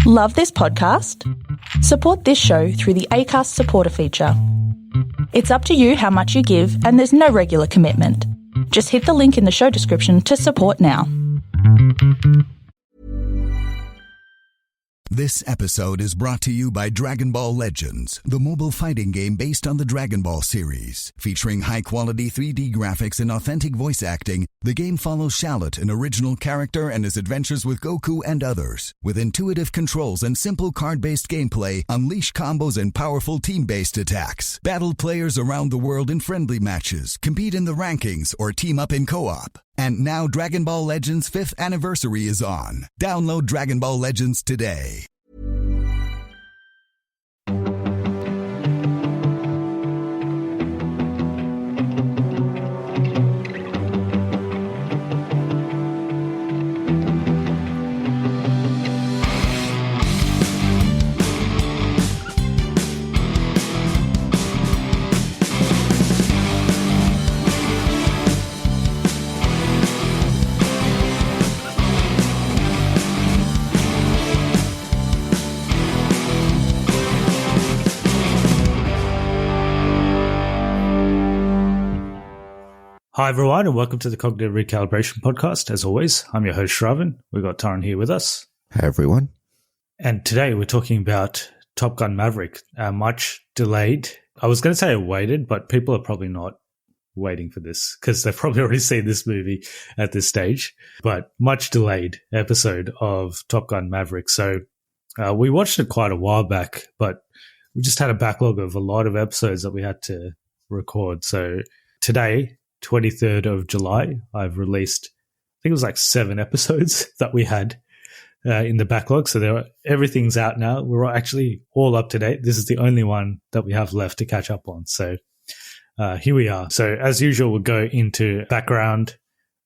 Love this podcast? Support this show through the Acast supporter feature. It's up to you how much you give, and there's no regular commitment. Just hit the link in the show description to support now. This episode is brought to you by Dragon Ball Legends, the mobile fighting game based on the Dragon Ball series. Featuring high-quality 3D graphics and authentic voice acting, the game follows Shallot, an original character, and his adventures with Goku and others. With intuitive controls and simple card-based gameplay, unleash combos and powerful team-based attacks. Battle players around the world in friendly matches, compete in the rankings, or team up in co-op. And now Dragon Ball Legends' 5th anniversary is on. Download Dragon Ball Legends today. Hi everyone, and welcome to the Cognitive Recalibration podcast. As always, I'm your host Shravan. We've got Taran here with us. Hey everyone. And today we're talking about Top Gun Maverick, much delayed. I was going to say awaited, but people are probably not waiting for this because they've probably already seen this movie at this stage. But much delayed episode of Top Gun Maverick. So we watched it quite a while back, but we just had a backlog of a lot of episodes that we had to record. So today, 23rd of July, I've released, I think it was like 7 episodes that we had in the backlog. So everything's out now. We're actually all up to date. This is the only one that we have left to catch up on. So here we are. So as usual, we'll go into background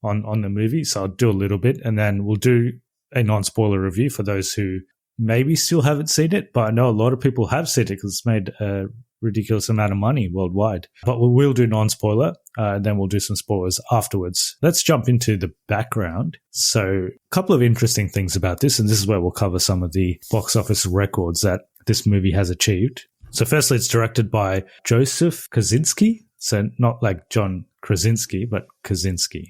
on the movie. So I'll do a little bit and then we'll do a non-spoiler review for those who maybe still haven't seen it. But I know a lot of people have seen it because it's made a ridiculous amount of money worldwide. But we will do non-spoiler, and then we'll do some spoilers afterwards. Let's jump into the background. So a couple of interesting things about this, and this is where we'll cover some of the box office records that this movie has achieved. So firstly, it's directed by Joseph Kosinski. So not like John Krasinski, but Kosinski.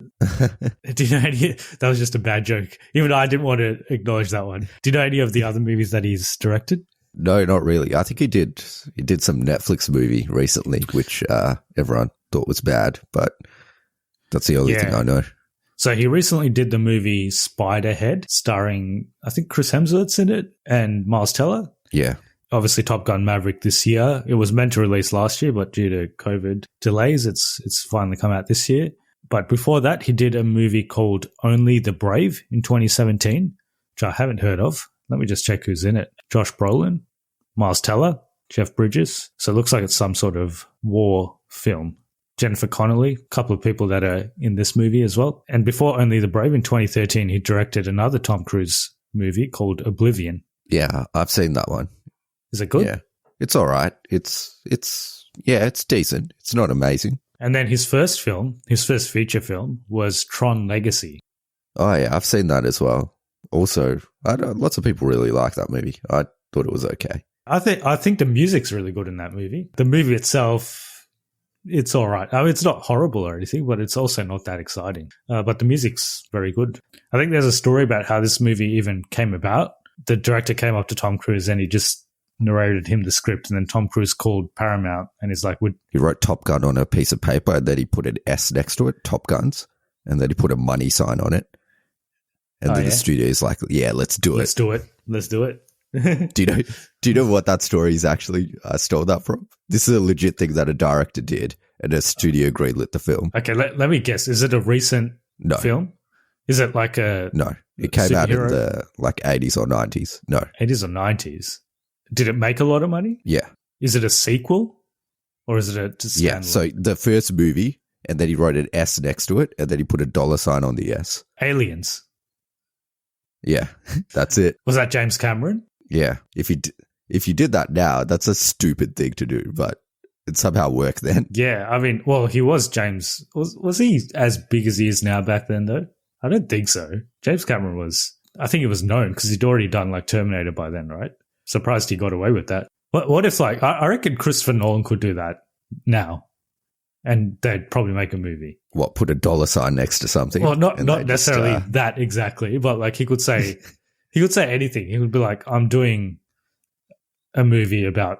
Do you know any? That was just a bad joke. Even I didn't want to acknowledge that one. Do you know any of the other movies that he's directed? No, not really. I think he did some Netflix movie recently, which everyone thought was bad, but that's the only thing I know. So he recently did the movie Spiderhead, starring, I think, Chris Hemsworth's in it and Miles Teller. Yeah. Obviously, Top Gun Maverick this year. It was meant to release last year, but due to COVID delays, it's finally come out this year. But before that, he did a movie called Only the Brave in 2017, which I haven't heard of. Let me just check who's in it. Josh Brolin, Miles Teller, Jeff Bridges. So it looks like it's some sort of war film. Jennifer Connelly, a couple of people that are in this movie as well. And before Only the Brave in 2013, he directed another Tom Cruise movie called Oblivion. Yeah, I've seen that one. Is it good? Yeah, it's all right. It's decent. It's not amazing. And then his first feature film was Tron Legacy. Oh yeah, I've seen that as well. Also, lots of people really like that movie. I thought it was okay. I think the music's really good in that movie. The movie itself, it's all right. I mean, it's not horrible or anything, but it's also not that exciting. But the music's very good. I think there's a story about how this movie even came about. The director came up to Tom Cruise and he just narrated him the script, and then Tom Cruise called Paramount and he's like, he wrote Top Gun on a piece of paper and then he put an S next to it, Top Guns, and then he put a money sign on it. And then the studio is like, yeah, let's do it. Let's do it. Do you know what that story is actually stole that from? This is a legit thing that a director did and a studio greenlit the film. Okay, let me guess. Is it a recent film? Is it like a... No, it came out in the 80s or 90s. No. 80s or 90s. Did it make a lot of money? Yeah. Is it a sequel or is it a standalone? Yeah, so the first movie, and then he wrote an S next to it, and then he put a $sign on the S. Aliens. Yeah, that's it. Was that James Cameron? Yeah. If you did that now, that's a stupid thing to do, but it somehow worked then. Yeah, I mean, well, he was James. Was he as big as he is now back then, though? I don't think so. James Cameron was I think it was known because he'd already done like Terminator by then, right? Surprised he got away with that. What if like I reckon Christopher Nolan could do that now, and they'd probably make a movie. What, put a dollar sign next to something? Well, not necessarily that exactly, but like he could say anything. He would be like, I'm doing a movie about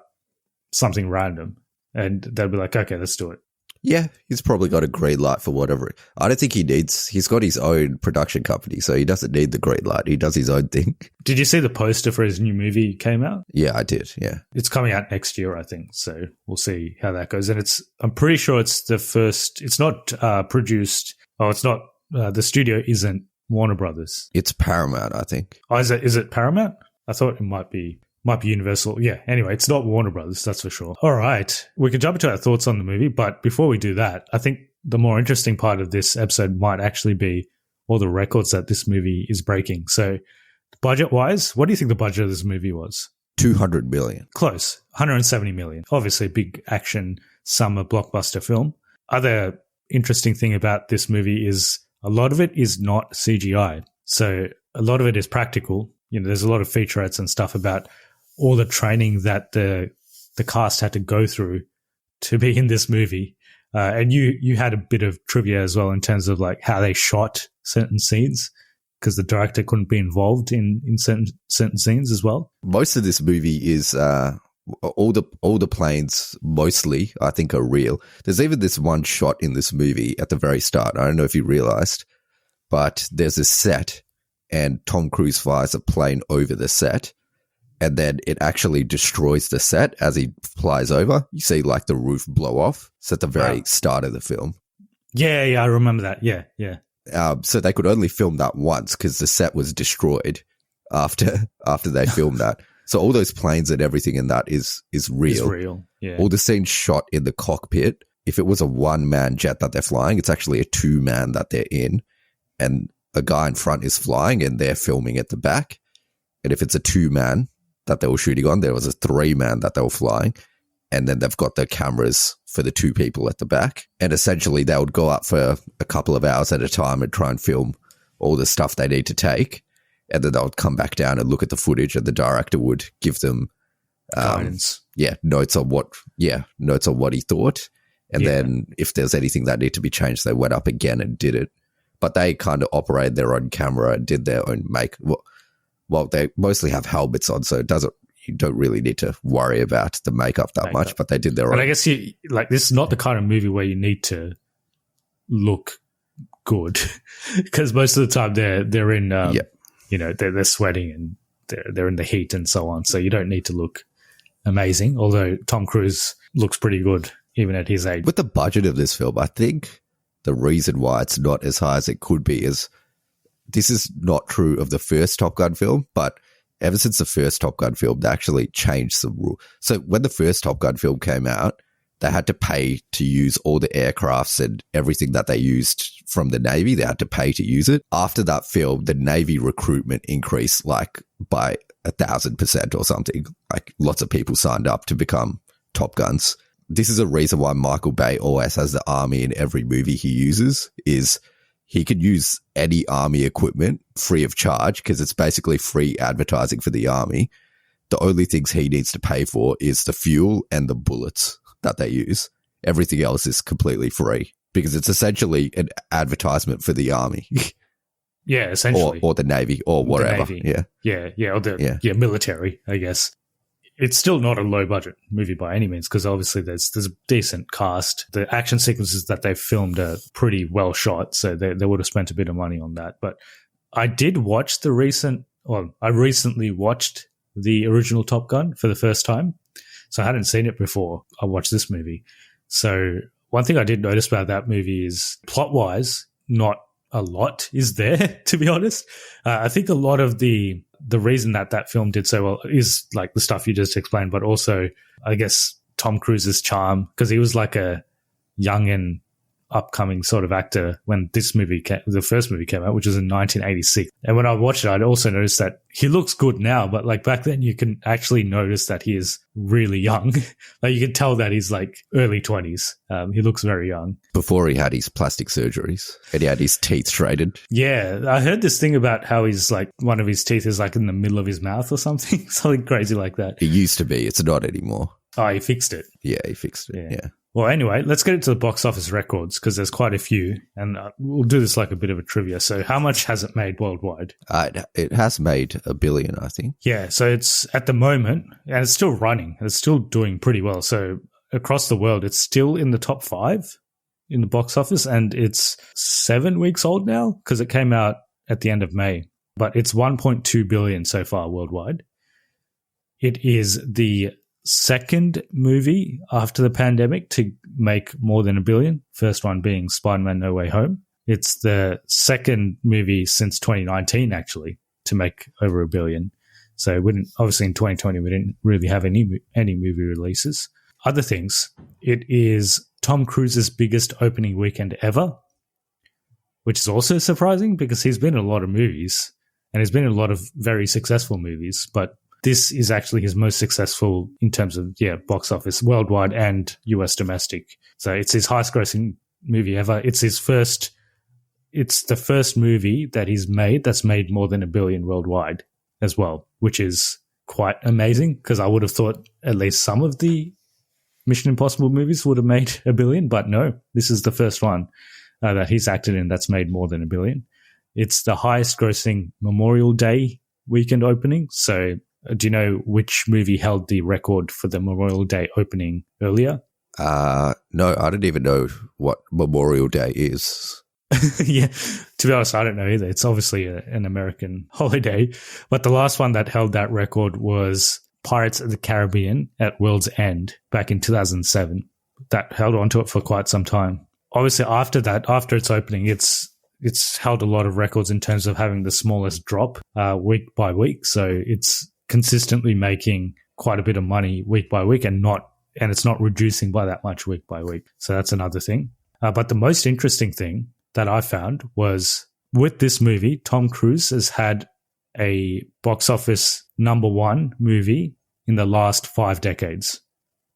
something random, and they'd be like, okay, let's do it. Yeah, he's probably got a green light for whatever. I don't think he's got his own production company, so he doesn't need the green light. He does his own thing. Did you see the poster for his new movie came out? Yeah, I did, yeah. It's coming out next year, I think, so we'll see how that goes. And I'm pretty sure it's the first, it's not produced, the studio isn't Warner Brothers. It's Paramount, I think. Oh, is it Paramount? I thought it might be Universal. Yeah, anyway, it's not Warner Brothers, that's for sure. All right, we can jump into our thoughts on the movie, but before we do that, I think the more interesting part of this episode might actually be all the records that this movie is breaking. So budget-wise, what do you think the budget of this movie was? $200 million. Close, $170 million. Obviously a big action summer blockbuster film. Other interesting thing about this movie is a lot of it is not CGI. So a lot of it is practical. You know, there's a lot of featurettes and stuff about all the training that the cast had to go through to be in this movie. And you had a bit of trivia as well in terms of like how they shot certain scenes, because the director couldn't be involved in certain scenes as well. Most of this movie is all the planes mostly, I think, are real. There's even this one shot in this movie at the very start. I don't know if you realized, but there's a set and Tom Cruise flies a plane over the set. And then it actually destroys the set as he flies over. You see like the roof blow off. It's at the very start of the film. Yeah, I remember that. Yeah. So they could only film that once because the set was destroyed after they filmed that. So all those planes and everything in that is real. It's real, yeah. All the scenes shot in the cockpit. If it was a one-man jet that they're flying, it's actually a two-man that they're in. And a guy in front is flying and they're filming at the back. And if it's a two-man that they were shooting on, there was a three-man that they were flying, and then they've got the cameras for the two people at the back. And essentially they would go up for a couple of hours at a time and try and film all the stuff they need to take, and then they would come back down and look at the footage, and the director would give them guidance. Notes on what he thought. And then if there's anything that needed to be changed, they went up again and did it. But they kind of operated their own camera and did their own make. Well, they mostly have helmets on, so you don't really need to worry about the makeup that much, but they did their own. But I guess this is not the kind of movie where you need to look good, because most of the time they're in, they're sweating and they're in the heat and so on. So you don't need to look amazing, although Tom Cruise looks pretty good even at his age. With the budget of this film, I think the reason why it's not as high as it could be is, this is not true of the first Top Gun film, but ever since the first Top Gun film, they actually changed some rules. So when the first Top Gun film came out, they had to pay to use all the aircrafts and everything that they used from the Navy. They had to pay to use it. After that film, the Navy recruitment increased like by 1,000% or something. Like lots of people signed up to become Top Guns. This is a reason why Michael Bay always has the army in every movie he uses, is he could use any army equipment free of charge because it's basically free advertising for the army. The only things he needs to pay for is the fuel and the bullets that they use. Everything else is completely free because it's essentially an advertisement for the army. Yeah, essentially. Or the Navy or whatever. Or the military, I guess. It's still not a low-budget movie by any means, because obviously there's a decent cast. The action sequences that they've filmed are pretty well shot, so they would have spent a bit of money on that. But I did watch I recently watched the original Top Gun for the first time, so I hadn't seen it before I watched this movie. So one thing I did notice about that movie is, plot-wise, not a lot is there, to be honest. I think a lot of the reason that film did so well is like the stuff you just explained, but also, I guess, Tom Cruise's charm, because he was like a young and upcoming sort of actor when the first movie came out, which was in 1986. And when I watched it, I'd also noticed that he looks good now, but like back then you can actually notice that he is really young. Like you can tell that he's like early 20s. He looks very young. Before he had his plastic surgeries and he had his teeth straightened. Yeah, I heard this thing about how he's like one of his teeth is like in the middle of his mouth or something. Something crazy like that. It used to be. It's not anymore. Oh, he fixed it. Yeah, he fixed it. Yeah. Well, anyway, let's get into the box office records because there's quite a few, and we'll do this like a bit of a trivia. So how much has it made worldwide? It has made $1 billion, I think. Yeah, so it's at the moment, and it's still running, and it's still doing pretty well. So across the world, it's still in the top 5 in the box office, and it's 7 weeks old now because it came out at the end of May. But it's 1.2 billion so far worldwide. It is the second movie after the pandemic to make more than $1 billion. First one being Spider-Man No Way Home. It's the second movie since 2019, actually, to make over $1 billion. So obviously in 2020, we didn't really have any movie releases. Other things, it is Tom Cruise's biggest opening weekend ever, which is also surprising because he's been in a lot of movies and he's been in a lot of very successful movies, but this is actually his most successful in terms of, box office worldwide and US domestic. So it's his highest grossing movie ever. It's the first movie that he's made that's made more than $1 billion worldwide as well, which is quite amazing because I would have thought at least some of the Mission Impossible movies would have made $1 billion, but no, this is the first one that he's acted in that's made more than $1 billion. It's the highest grossing Memorial Day weekend opening. So do you know which movie held the record for the Memorial Day opening earlier? No, I don't even know what Memorial Day is. Yeah, to be honest, I don't know either. It's obviously an American holiday. But the last one that held that record was Pirates of the Caribbean at World's End back in 2007. That held on to it for quite some time. Obviously, after that, after its opening, it's held a lot of records in terms of having the smallest drop week by week. So it's consistently making quite a bit of money week by week and it's not reducing by that much week by week. So that's another thing. But the most interesting thing that I found was with this movie, Tom Cruise has had a box office #1 movie in the last 5 decades.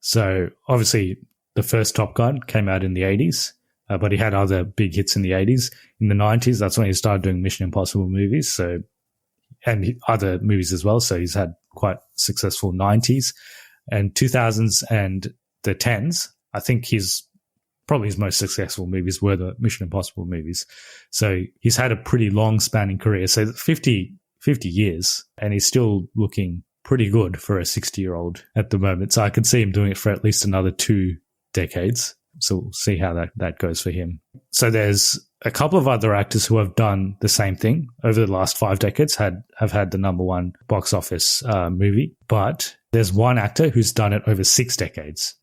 So obviously the first Top Gun came out in the 80s, but he had other big hits in the 80s. In the 90s, that's when he started doing Mission Impossible movies. So and other movies as well. So he's had quite successful 90s and 2000s and the 10s. I think probably his most successful movies were the Mission Impossible movies. So he's had a pretty long spanning career. So 50 years and he's still looking pretty good for a 60-year-old at the moment. So I could see him doing it for at least another 2 decades. So we'll see how that goes for him. So there's a couple of other actors who have done the same thing over the last 5 decades, have had the #1 box office movie. But there's one actor who's done it over 6 decades.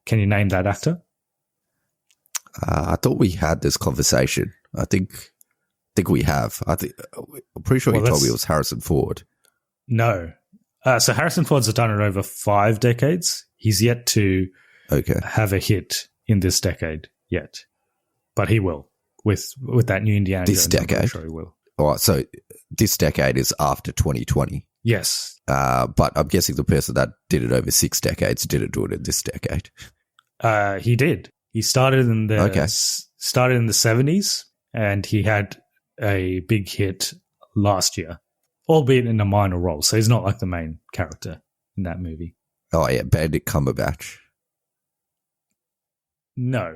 Can you name that actor? I thought we had this conversation. I think we have. I'm pretty sure you told me it was Harrison Ford. No. So Harrison Ford's done it over 5 decades. He's yet to have a hit in this decade yet. But he will with that new Indiana Jones. This decade? I'm sure he will. All right, so this decade is after 2020. Yes. But I'm guessing the person that did it over 6 decades didn't do it in this decade. He did. He started in the 70s and he had a big hit last year, albeit in a minor role. So he's not like the main character in that movie. Oh, yeah, Benedict Cumberbatch. No.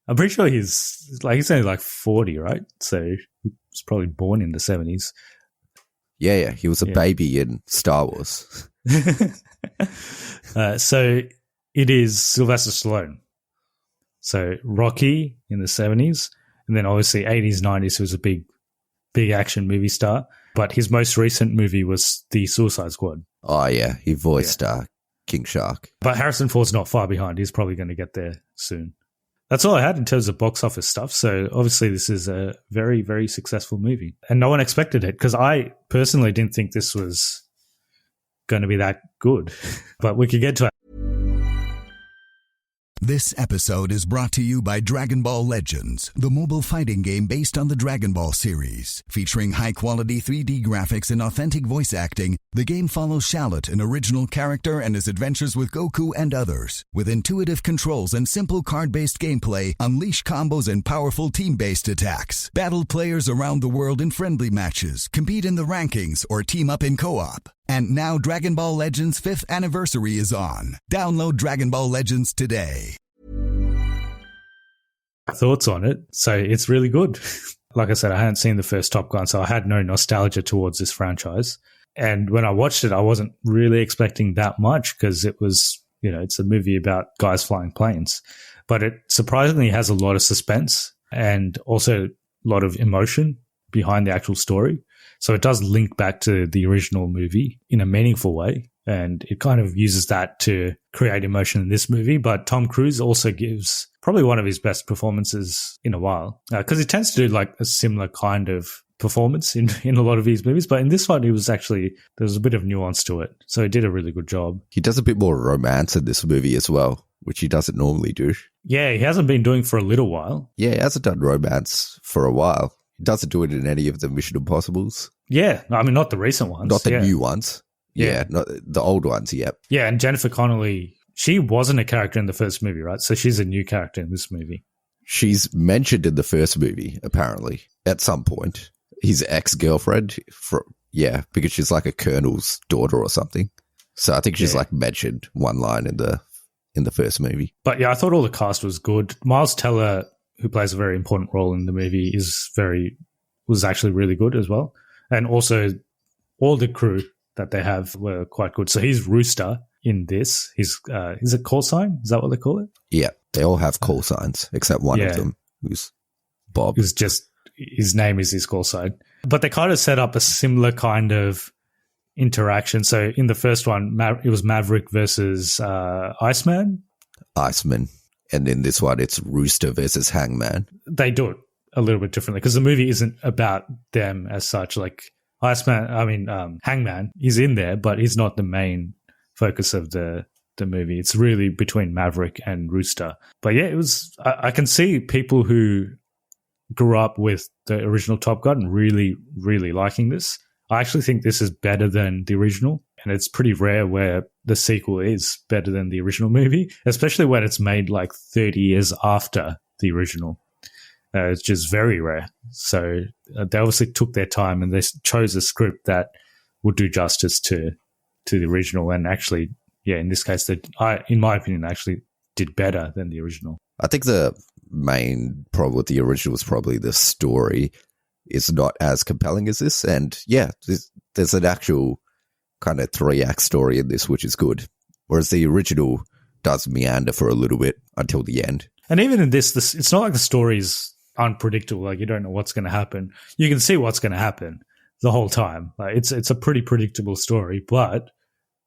I'm pretty sure he's only like 40, right? So he was probably born in the 70s. Yeah. He was a baby in Star Wars. So it is Sylvester Stallone. So Rocky in the 70s, and then obviously 80s, 90s, he was a big action movie star. But his most recent movie was The Suicide Squad. Oh, yeah. He voiced King Shark. But Harrison Ford's not far behind. He's probably going to get there soon. That's all I had in terms of box office stuff. So obviously this is a very, very successful movie. And no one expected it because I personally didn't think this was going to be that good. But we could get to it. This episode is brought to you by Dragon Ball Legends, the mobile fighting game based on the Dragon Ball series. Featuring high-quality 3D graphics and authentic voice acting, the game follows Shallot, an original character, and his adventures with Goku and others. With intuitive controls and simple card-based gameplay, unleash combos and powerful team-based attacks. Battle players around the world in friendly matches, compete in the rankings, or team up in co-op. And now Dragon Ball Legends' 5th anniversary is on. Download Dragon Ball Legends today. Thoughts on it. So it's really good. Like I said, I hadn't seen the first Top Gun, so I had no nostalgia towards this franchise. And when I watched it, I wasn't really expecting that much because it was, it's a movie about guys flying planes. But it surprisingly has a lot of suspense and also a lot of emotion behind the actual story. So it does link back to the original movie in a meaningful way, and it kind of uses that to create emotion in this movie. But Tom Cruise also gives probably one of his best performances in a while, because he tends to do like a similar kind of performance in a lot of his movies. But in this one, there was a bit of nuance to it. So he did a really good job. He does a bit more romance in this movie as well, which he doesn't normally do. Yeah, he hasn't been doing for a little while. Yeah, he hasn't done romance for a while. He doesn't do it in any of the Mission Impossibles. Yeah, I mean, not the recent ones. Not the new ones. Yeah, not the old ones, yep. Yeah, and Jennifer Connelly, she wasn't a character in the first movie, right? So she's a new character in this movie. She's mentioned in the first movie, apparently, at some point. His ex-girlfriend, because she's like a colonel's daughter or something. So I think she's like mentioned one line in the first movie. But yeah, I thought all the cast was good. Miles Teller, who plays a very important role in the movie, was actually really good as well. And also all the crew that they have were quite good. So he's Rooster in this. Is it call sign? Is that what they call it? Yeah, they all have call signs except one of them, who's Bob. Who's just, his name is his call sign. But they kind of set up a similar kind of interaction. So in the first one, it was Maverick versus Iceman. And in this one, it's Rooster versus Hangman. They do it a little bit differently because the movie isn't about them as such. Like Hangman is in there, but he's not the main focus of the movie. It's really between Maverick and Rooster. But yeah, it was. I can see people who grew up with the original Top Gun really, really liking this. I actually think this is better than the original, and it's pretty rare where the sequel is better than the original movie, especially when it's made like 30 years after the original. It's just very rare. So they obviously took their time and they chose a script that would do justice to the original, and actually, in this case, in my opinion, actually did better than the original. I think the main problem with the original was probably the story is not as compelling as this. And there's an actual kind of 3-act story in this, which is good. Whereas the original does meander for a little bit until the end. And even in this it's not like the story's unpredictable. Like you don't know what's going to happen. You can see what's going to happen the whole time. Like it's a pretty predictable story, but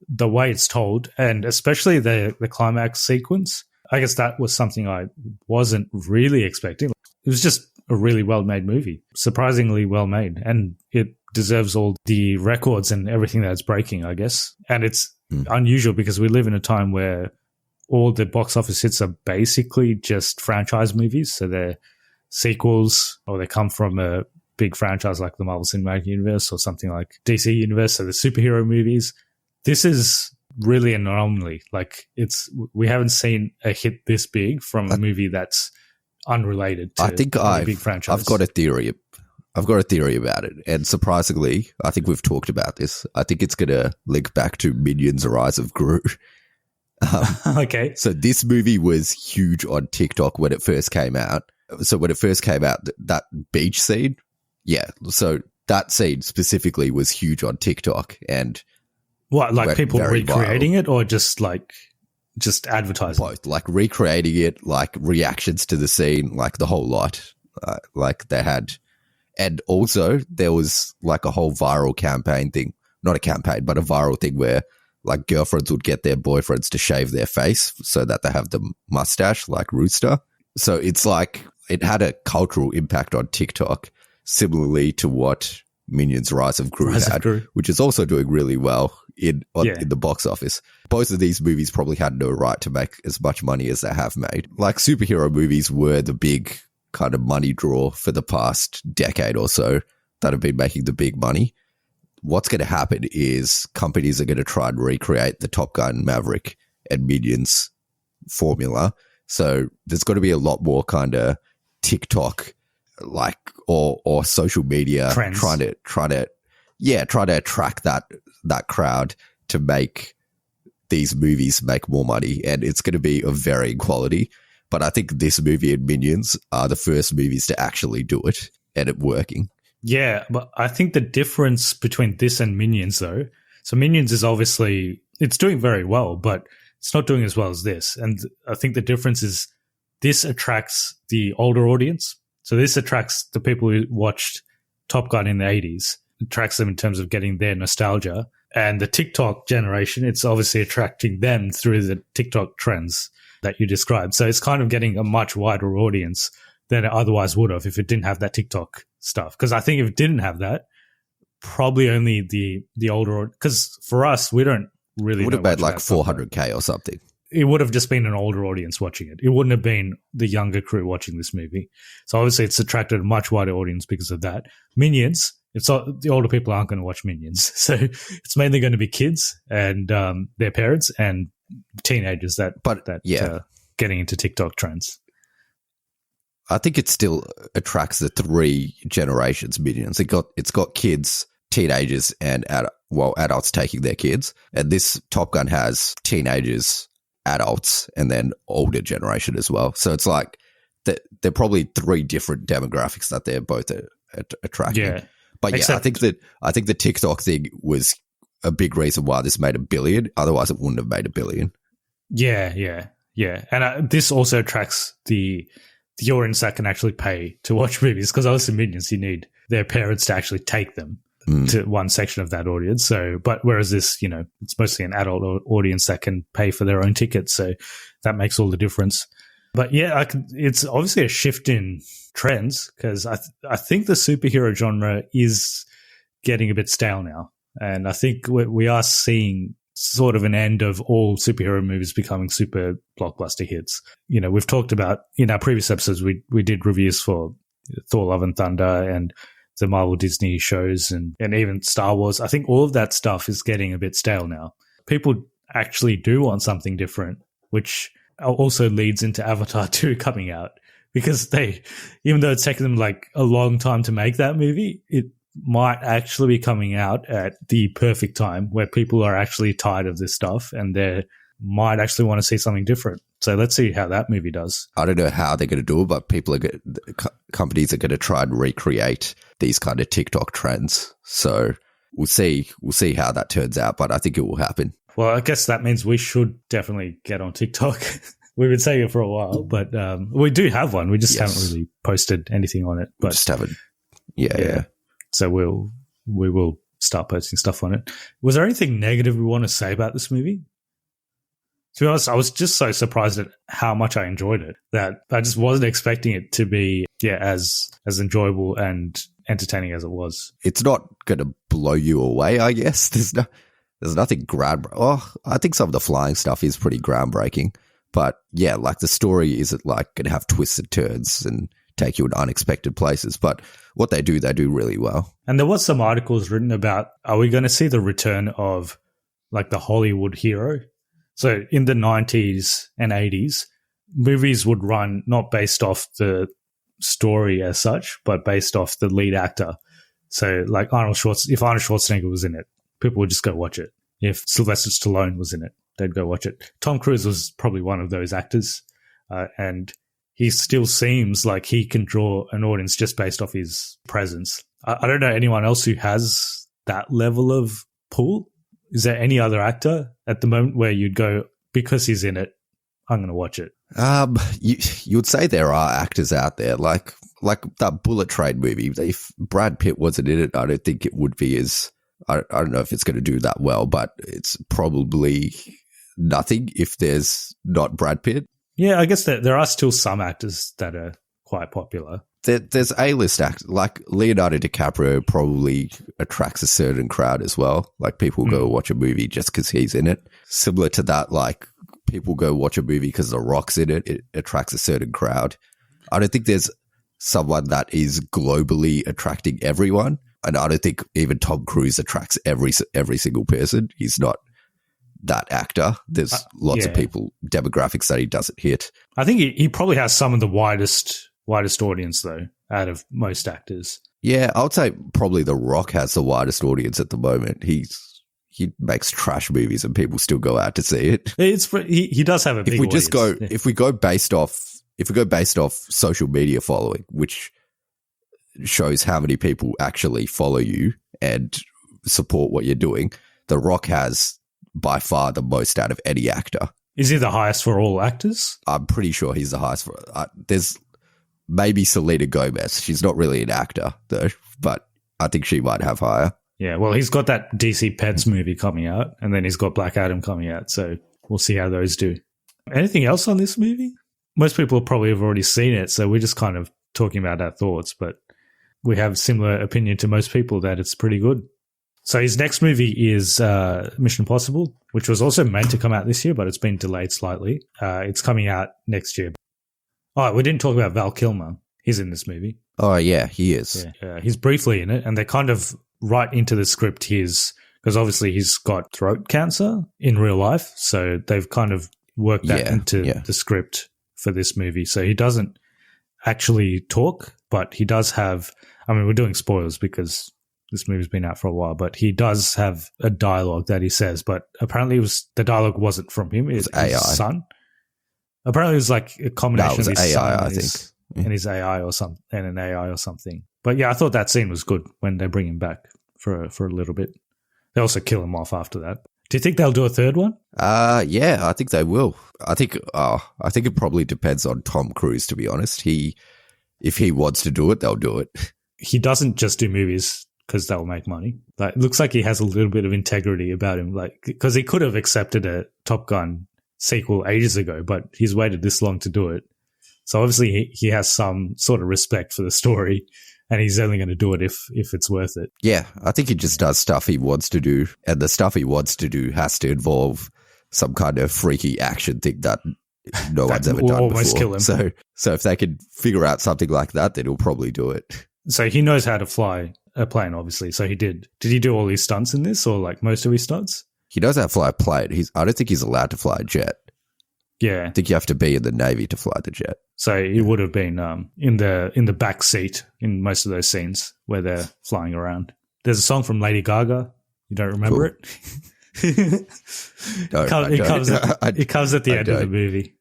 the way it's told, and especially the climax sequence, I guess that was something I wasn't really expecting. It was just a really well-made movie, surprisingly well-made, and it deserves all the records and everything that it's breaking, I guess. And it's unusual because we live in a time where all the box office hits are basically just franchise movies, so they're sequels or they come from a big franchise like the Marvel Cinematic Universe or something like DC Universe, so the superhero movies. This is really an anomaly. Like we haven't seen a hit this big from a movie that's unrelated to a big franchise. I've got a theory about it, and surprisingly, I think we've talked about this. I think it's going to link back to Minions: Rise of Gru. Okay. So this movie was huge on TikTok when it first came out. So when it first came out, that beach scene, so that scene specifically was huge on TikTok. And what, like people recreating it or just advertising? Both, like recreating it, like reactions to the scene, like the whole lot. Like they had, and also there was like a whole viral campaign thing, not a campaign, but a viral thing where like girlfriends would get their boyfriends to shave their face so that they have the mustache like Rooster. So it's like it had a cultural impact on TikTok, similarly to what Minions: Rise of Gru had, which is also doing really well in the box office. Both of these movies probably had no right to make as much money as they have made. Like, superhero movies were the big kind of money draw for the past decade or so that have been making the big money. What's going to happen is companies are going to try and recreate the Top Gun Maverick and Minions formula. So there's got to be a lot more kind of TikTok like or social media trends. trying to attract that crowd to make these movies make more money, and it's going to be of varying quality. But I think this movie and Minions are the first movies to actually do it, and it working. Yeah, but I think the difference between this and Minions, though, so Minions is obviously, it's doing very well, but it's not doing as well as this. And I think the difference is this attracts the older audience. So this attracts the people who watched Top Gun in the 80s, attracts them in terms of getting their nostalgia. And the TikTok generation, it's obviously attracting them through the TikTok trends that you described. So it's kind of getting a much wider audience than it otherwise would have if it didn't have that TikTok stuff. Because I think if it didn't have that, probably only the older, because for us, we don't really. It would have made like 400K or something. It would have just been an older audience watching it. It wouldn't have been the younger crew watching this movie. So obviously it's attracted a much wider audience because of that. Minions, the older people aren't going to watch Minions. So it's mainly going to be kids and their parents and teenagers that getting into TikTok trends. I think it still attracts the three generations Minions. It's got kids, teenagers, and adults taking their kids. And this Top Gun has teenagers, adults, and then older generation as well. So it's like they're probably three different demographics that they're both attracting. Yeah. But I think the TikTok thing was a big reason why this made $1 billion. Otherwise, it wouldn't have made $1 billion. Yeah. And this also attracts the audience that can actually pay to watch movies, because obviously Minions, you need their parents to actually take them to one section of that audience. So, but whereas this, it's mostly an adult audience that can pay for their own tickets. So that makes all the difference. But yeah, it's obviously a shift in trends, because I think the superhero genre is getting a bit stale now. And I think we are seeing sort of an end of all superhero movies becoming super blockbuster hits. We've talked about, in our previous episodes, we did reviews for Thor: Love and Thunder and the Marvel Disney shows and even Star Wars. I think all of that stuff is getting a bit stale now. People actually do want something different, which also leads into Avatar 2 coming out, because even though it's taken them like a long time to make that movie, it might actually be coming out at the perfect time where people are actually tired of this stuff and they might actually want to see something different. So let's see how that movie does. I don't know how they're going to do it, but companies are going to try and recreate these kind of TikTok trends. So we'll see how that turns out, but I think it will happen. Well, I guess that means we should definitely get on TikTok. We've been saying it for a while, but we do have one. We just haven't really posted anything on it. But just haven't. Yeah. So we will start posting stuff on it. Was there anything negative we want to say about this movie? To be honest, I was just so surprised at how much I enjoyed it that I just wasn't expecting it to be as enjoyable and entertaining as it was. It's not going to blow you away, I guess. There's nothing I think some of the flying stuff is pretty groundbreaking. But yeah, like the story isn't like going to have twists and turns and take you in unexpected places. But what they do really well. And there was some articles written about, are we going to see the return of like the Hollywood hero? So in the 90s and 80s, movies would run not based off the story as such, but based off the lead actor. So like if Arnold Schwarzenegger was in it, people would just go watch it. If Sylvester Stallone was in it, they'd go watch it. Tom Cruise was probably one of those actors, and he still seems like he can draw an audience just based off his presence. I don't know anyone else who has that level of pull. Is there any other actor at the moment where you'd go, because he's in it, I'm going to watch it? You'd say there are actors out there, like that Bullet Train movie. If Brad Pitt wasn't in it, I don't think it would be as... I don't know if it's going to do that well, but it's probably nothing if there's not Brad Pitt. Yeah, I guess that there are still some actors that are quite popular. There's A-list actors, like Leonardo DiCaprio probably attracts a certain crowd as well. Like people go watch a movie just because he's in it. Similar to that, like people go watch a movie because The Rock's in it. It attracts a certain crowd. I don't think there's someone that is globally attracting everyone. And I don't think even Tom Cruise attracts every single person. He's not that actor. There's lots of people, demographics that he doesn't hit. I think he probably has some of the widest audience, though, out of most actors. Yeah, I would say probably The Rock has the widest audience at the moment. He makes trash movies and people still go out to see it. He does have a big audience. If we go based off social media following, which shows how many people actually follow you and support what you're doing, The Rock has by far the most out of any actor. Is he the highest for all actors? I'm pretty sure he's the highest for. There's maybe Selena Gomez. She's not really an actor though, but I think she might have higher. Yeah, well, he's got that DC Pets movie coming out, and then he's got Black Adam coming out, so we'll see how those do. Anything else on this movie? Most people probably have already seen it, so we're just kind of talking about our thoughts, but we have similar opinion to most people that it's pretty good. So his next movie is Mission Impossible, which was also meant to come out this year, but it's been delayed slightly. It's coming out next year. Oh, we didn't talk about Val Kilmer. He's in this movie. Oh, yeah, he is. Yeah, he's briefly in it, and they kind of write into the script because obviously he's got throat cancer in real life, so they've kind of worked that into the script for this movie. So he doesn't actually talk, but he does have, I mean, we're doing spoilers because this movie's been out for a while, but he does have a dialogue that he says, but apparently the dialogue wasn't from him. It was AI. His son. Apparently it was like a combination of his AI, son and his, and his AI or something, and an AI or something. But yeah, I thought that scene was good when they bring him back for a little bit. They also kill him off after that. Do you think they'll do a third one? Yeah, I think they will. I think it probably depends on Tom Cruise, to be honest. If he wants to do it, they'll do it. He doesn't just do movies because they'll make money. Like, it looks like he has a little bit of integrity about him, like, because he could have accepted a Top Gun sequel ages ago, but he's waited this long to do it. So obviously he has some sort of respect for the story, and he's only going to do it if it's worth it. Yeah, I think he just does stuff he wants to do, and the stuff he wants to do has to involve some kind of freaky action thing that no one's ever done almost before. Kill him. So if they can figure out something like that, then he'll probably do it. So he knows how to fly a plane, obviously. So he did. Did he do all his stunts in this, or like most of his stunts? He knows how to fly a plane. I don't think he's allowed to fly a jet. Yeah, I think you have to be in the Navy to fly the jet. So he would have been in the back seat in most of those scenes where they're flying around. There's a song from Lady Gaga. You don't remember it? It comes at the end of the movie.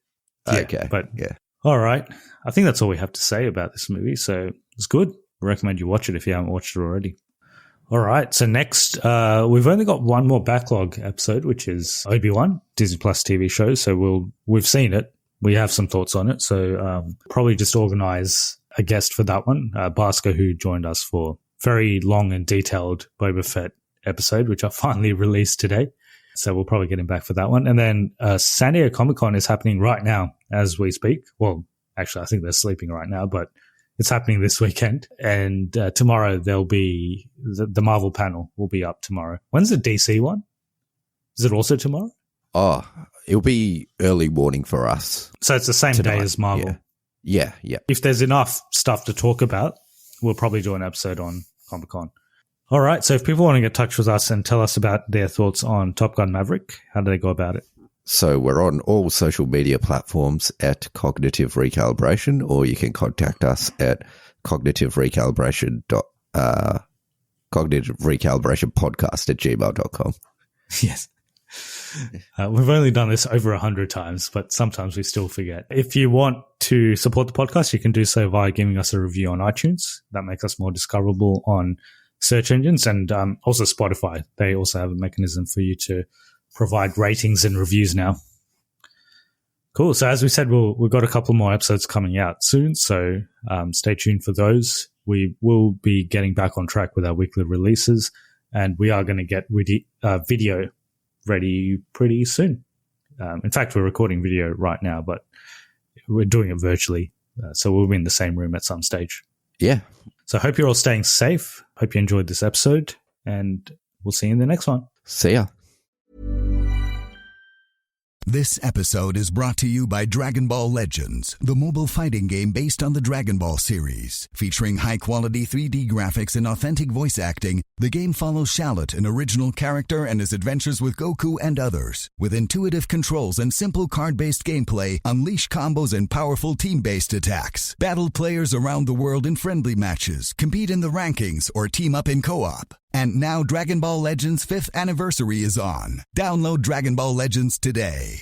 Yeah, okay, but yeah. All right. I think that's all we have to say about this movie. So it's good. I recommend you watch it if you haven't watched it already. All right. So next, we've only got one more backlog episode, which is Obi-Wan, Disney Plus TV show. So we've seen it. We have some thoughts on it. So probably just organize a guest for that one, Basker, who joined us for very long and detailed Boba Fett episode, which I finally released today. So we'll probably get him back for that one. And then San Diego Comic-Con is happening right now as we speak. Well, actually, I think they're sleeping right now, but it's happening this weekend. And tomorrow there'll be the Marvel panel will be up tomorrow. When's the DC one? Is it also tomorrow? Oh, it'll be early morning for us. So it's the same day as Marvel. Yeah. If there's enough stuff to talk about, we'll probably do an episode on Comic-Con. All right. So if people want to get in touch with us and tell us about their thoughts on Top Gun Maverick, how do they go about it? So we're on all social media platforms at Cognitive Recalibration, or you can contact us at cognitiverecalibrationpodcast@gmail.com. Yes. We've only done this over 100 times, but sometimes we still forget. If you want to support the podcast, you can do so via giving us a review on iTunes. That makes us more discoverable on search engines, and also Spotify. They also have a mechanism for you to provide ratings and reviews now. Cool. So as we said, we've got a couple more episodes coming out soon, so stay tuned for those. We will be getting back on track with our weekly releases, and we are going to get video ready pretty soon. In fact, we're recording video right now, but we're doing it virtually, so we'll be in the same room at some stage. Yeah. So I hope you're all staying safe. Hope you enjoyed this episode, and we'll see you in the next one. See ya. This episode is brought to you by Dragon Ball Legends, the mobile fighting game based on the Dragon Ball series. Featuring high-quality 3D graphics and authentic voice acting, the game follows Shallot, an original character, and his adventures with Goku and others. With intuitive controls and simple card-based gameplay, unleash combos and powerful team-based attacks. Battle players around the world in friendly matches, compete in the rankings, or team up in co-op. And now Dragon Ball Legends' 5th anniversary is on. Download Dragon Ball Legends today.